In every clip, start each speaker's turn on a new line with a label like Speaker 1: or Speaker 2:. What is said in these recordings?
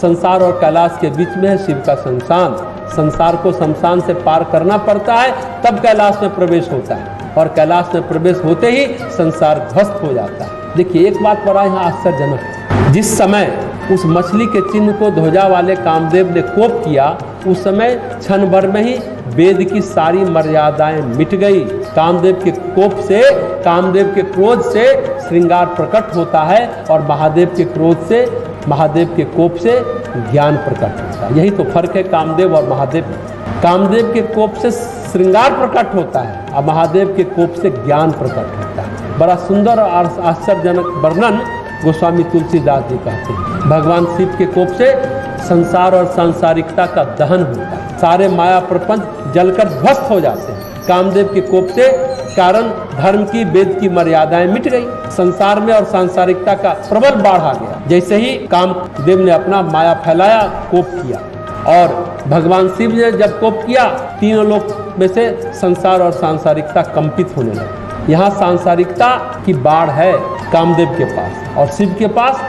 Speaker 1: संसार और कैलाश के बीच में है शिव का शमशान। संसार को शमशान से पार करना पड़ता है, तब कैलाश में प्रवेश होता है, और कैलाश में प्रवेश होते ही संसार ध्वस्त हो जाता है। देखिए एक बात बड़ा यहाँ आश्चर्यजनक है, जिस समय उस मछली के चिन्ह को ध्वजा वाले कामदेव ने कोप किया, उस समय क्षण भर में ही वेद की सारी मर्यादाएं मिट गई। कामदेव के कोप से, कामदेव के क्रोध से श्रृंगार प्रकट होता है, और महादेव के क्रोध से, महादेव के कोप से ज्ञान प्रकट होता है। यही तो फर्क है कामदेव और महादेव में। कामदेव के कोप से श्रृंगार प्रकट होता है और महादेव के कोप से ज्ञान प्रकट होता है। बड़ा सुंदर और आश्चर्यजनक वर्णन गोस्वामी तुलसीदास जी कहते हैं। भगवान शिव के कोप से संसार और सांसारिकता का दहन होता है, सारे माया प्रपंच जलकर ध्वस्त हो जाते हैं। कामदेव के कोप से कारण धर्म की, वेद की मर्यादाएं मिट गई, संसार में और सांसारिकता का प्रबल बाढ़ आ गया। जैसे ही कामदेव ने अपना माया फैलाया, कोप किया, और भगवान शिव ने जब कोप किया, तीनों लोक में से संसार और सांसारिकता कंपित होने लगी। यहाँ सांसारिकता की बाढ़ है कामदेव के पास, और शिव के पास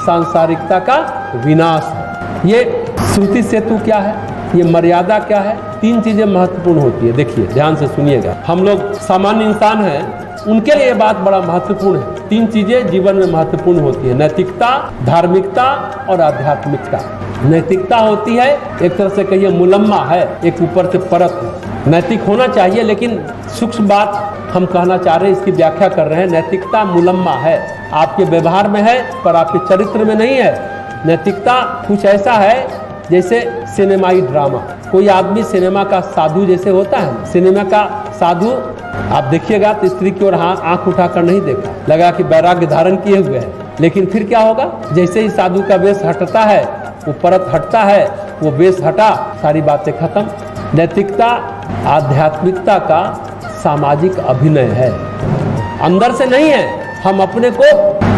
Speaker 1: सांसारिकता का विनाश है। ये श्रुति सेतु क्या है, ये मर्यादा क्या है? तीन चीजें महत्वपूर्ण होती है। देखिए ध्यान से सुनिएगा, हम लोग सामान्य इंसान हैं, उनके लिए ये बात बड़ा महत्वपूर्ण है। तीन चीजें जीवन में महत्वपूर्ण होती है, नैतिकता, धार्मिकता और आध्यात्मिकता। नैतिकता होती है, एक तरह से कहिए मुलम्मा है, एक ऊपर से परत है। नैतिक होना चाहिए, लेकिन सूक्ष्म बात हम कहना चाह रहे हैं, इसकी व्याख्या कर रहे हैं। नैतिकता मुलम्मा है, आपके व्यवहार में है पर आपके चरित्र में नहीं है। नैतिकता कुछ ऐसा है जैसे सिनेमाई ड्रामा, कोई आदमी सिनेमा का साधु जैसे होता है। सिनेमा का साधु आप देखिएगा तो स्त्री की ओर आंख उठाकर नहीं देखा, लगा कि वैराग्य धारण किए हुए है, लेकिन फिर क्या होगा, जैसे ही साधु का वेश हटता है, वो परत हटता है, वो वेश हटा, सारी बातें खत्म। नैतिकता आध्यात्मिकता का सामाजिक अभिनय है, अंदर से नहीं है। हम अपने को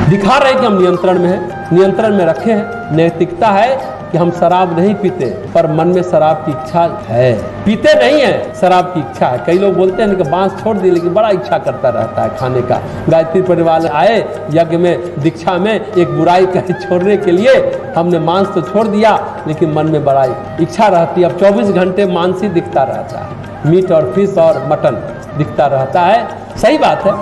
Speaker 1: दिखा रहे हैं कि हम नियंत्रण में हैं, नियंत्रण में रखे हैं। नैतिकता है कि हम शराब नहीं पीते, पर मन में शराब की इच्छा है। पीते नहीं है, शराब की इच्छा है। कई लोग बोलते हैं कि बांस छोड़ दी, लेकिन बड़ा इच्छा करता रहता है खाने का। गायत्री परिवार आए यज्ञ में, दीक्षा में, एक बुराई कहीं छोड़ने के लिए हमने मांस तो छोड़ दिया, लेकिन मन में बड़ा इच्छा रहती है। अब 24 घंटे मांस ही दिखता रहता है, मीट और फिश और मटन दिखता रहता है। सही बात है,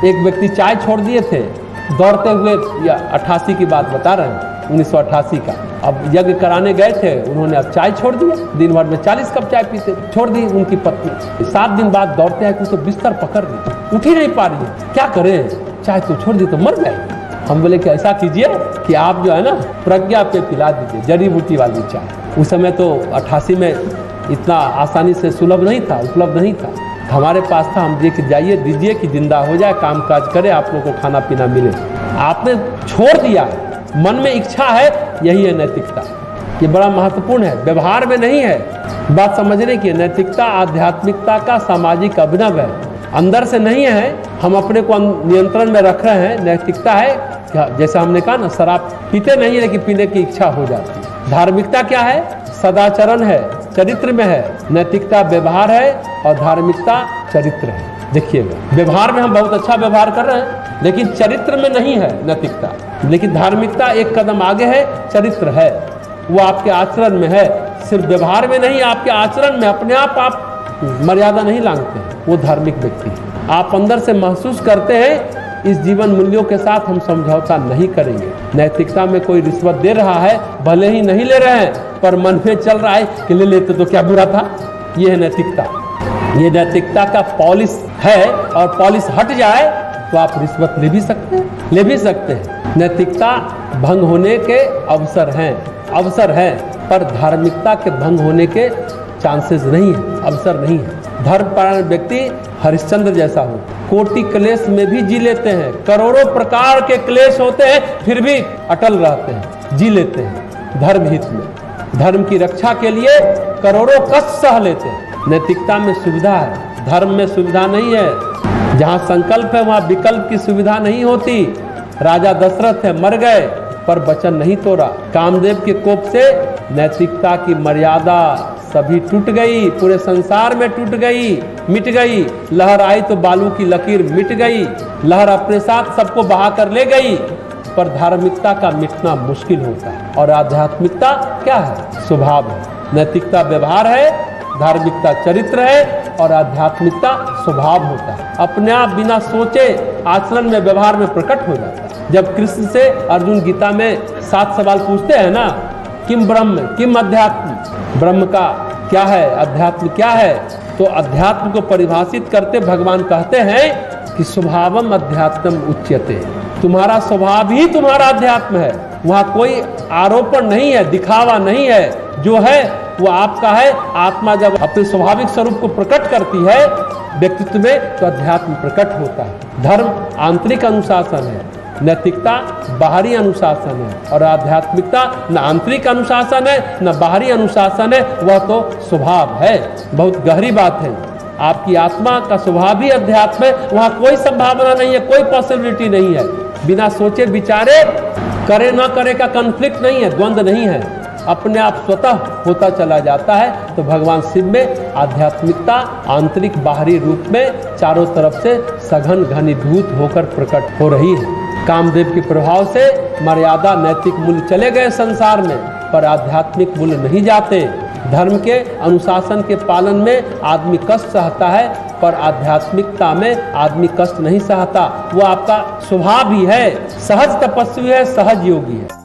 Speaker 1: एक व्यक्ति चाय छोड़ दिए थे दौड़ते हुए, या 88 की बात बता रहे हैं, 1988 का। अब यज्ञ कराने गए थे उन्होंने, अब चाय छोड़ दिया। दिन भर में 40 कप चाय पीते, छोड़ दी उनकी पत्नी। 7 दिन बाद दौड़ते हैं कि तो बिस्तर पकड़ ली, उठ ही नहीं पा रही है, क्या करें, चाय तो छोड़ दी तो मर जाएगी। हम बोले कि ऐसा कीजिए कि आप जो है ना प्रज्ञा पे पिला दीजिए जड़ी बूटी वाली चाय। उस समय तो 88 में इतना आसानी से सुलभ नहीं था, उपलब्ध नहीं था। हमारे पास था, हम लेके जाइए, दीजिए कि जिंदा हो जाए, काम काज करे, आप लोगों को खाना पीना मिले। आपने छोड़ दिया, मन में इच्छा है, यही है नैतिकता। ये बड़ा महत्वपूर्ण है, व्यवहार में नहीं है। बात समझने की, नैतिकता आध्यात्मिकता का सामाजिक अभिनव है, अंदर से नहीं है। हम अपने को नियंत्रण में रख रहे हैं। नैतिकता है, जैसा हमने कहा ना, शराब पीते नहीं है लेकिन पीने की इच्छा हो जाती है। धार्मिकता क्या है? सदाचरण है, चरित्र में है। नैतिकता व्यवहार है और धार्मिकता चरित्र है। देखिएगा, व्यवहार में हम बहुत अच्छा व्यवहार कर रहे हैं, लेकिन चरित्र में नहीं है नैतिकता। लेकिन धार्मिकता एक कदम आगे है, चरित्र है, वो आपके आचरण में है, सिर्फ व्यवहार में नहीं, आपके आचरण में। अपने आप मर्यादा नहीं लांघते हैं, वो धार्मिक व्यक्ति है। आप अंदर से महसूस करते हैं इस जीवन मूल्यों के साथ हम समझौता नहीं करेंगे। नैतिकता में कोई रिश्वत दे रहा है, भले ही नहीं ले रहे हैं, पर मन में चल रहा है कि ले लेते तो क्या बुरा था। ये है नैतिकता। ये नैतिकता का पॉलिश है, और पॉलिश हट जाए तो आप रिश्वत ले भी सकते हैं, ले भी सकते हैं। नैतिकता भंग होने के अवसर हैं, पर धार्मिकता के भंग होने के चांसेस नहीं है, अवसर नहीं है। धर्मपरायण व्यक्ति हरिश्चंद्र जैसा हो, कोटि क्लेश में भी जी लेते हैं, करोड़ों प्रकार के क्लेश होते हैं, फिर भी अटल रहते हैं, जी लेते हैं। धर्म हित में। धर्म की रक्षा के लिए करोड़ों कष्ट सह लेते हैं। नैतिकता में सुविधा है, धर्म में सुविधा नहीं है। जहाँ संकल्प है वहाँ विकल्प की सुविधा नहीं होती। राजा दशरथ है, मर गए पर वचन नहीं तोड़ा। कामदेव के कोप से नैतिकता की मर्यादा सभी टूट गई, पूरे संसार में टूट गई, मिट गई। लहर आई तो बालू की लकीर मिट गई, लहर अपने साथ सबको बहा कर ले गई। पर धार्मिकता का मिटना मुश्किल होता है। और आध्यात्मिकता क्या है? स्वभाव है। नैतिकता व्यवहार है, धार्मिकता चरित्र है और आध्यात्मिकता स्वभाव होता है। अपने आप बिना सोचे आचरण में, व्यवहार में प्रकट हो जाता है। जब कृष्ण से अर्जुन गीता में 7 सवाल पूछते हैं ना, किम ब्रह्म किम अध्यात्म, ब्रह्म का क्या है, अध्यात्म क्या है, तो अध्यात्म को परिभाषित करते भगवान कहते हैं कि स्वभावम अध्यात्म उच्यते। तुम्हारा स्वभाव ही तुम्हारा अध्यात्म है। वहाँ कोई आरोपण नहीं है, दिखावा नहीं है। जो है वो आपका है। आत्मा जब अपने स्वाभाविक स्वरूप को प्रकट करती है व्यक्तित्व में, तो अध्यात्म प्रकट होता है। धर्म आंतरिक अनुशासन है, नैतिकता बाहरी अनुशासन है। और आध्यात्मिकता न आंतरिक अनुशासन है न बाहरी अनुशासन है, वह तो स्वभाव है। बहुत गहरी बात है। आपकी आत्मा का स्वभाव ही अध्यात्म है। वहाँ कोई संभावना नहीं है, कोई पॉसिबिलिटी नहीं है। बिना सोचे विचारे करे न करे का कॉन्फ्लिक्ट नहीं है, द्वंद्व नहीं है। अपने आप स्वतः होता चला जाता है। तो भगवान शिव में आध्यात्मिकता आंतरिक बाहरी रूप में चारों तरफ से सघन घनीभूत होकर प्रकट हो रही है। कामदेव के प्रभाव से मर्यादा नैतिक मूल्य चले गए संसार में, पर आध्यात्मिक मूल्य नहीं जाते। धर्म के अनुशासन के पालन में आदमी कष्ट सहता है, पर आध्यात्मिकता में आदमी कष्ट नहीं सहता। वो आपका स्वभाव ही है। सहज तपस्वी है, सहज योगी है।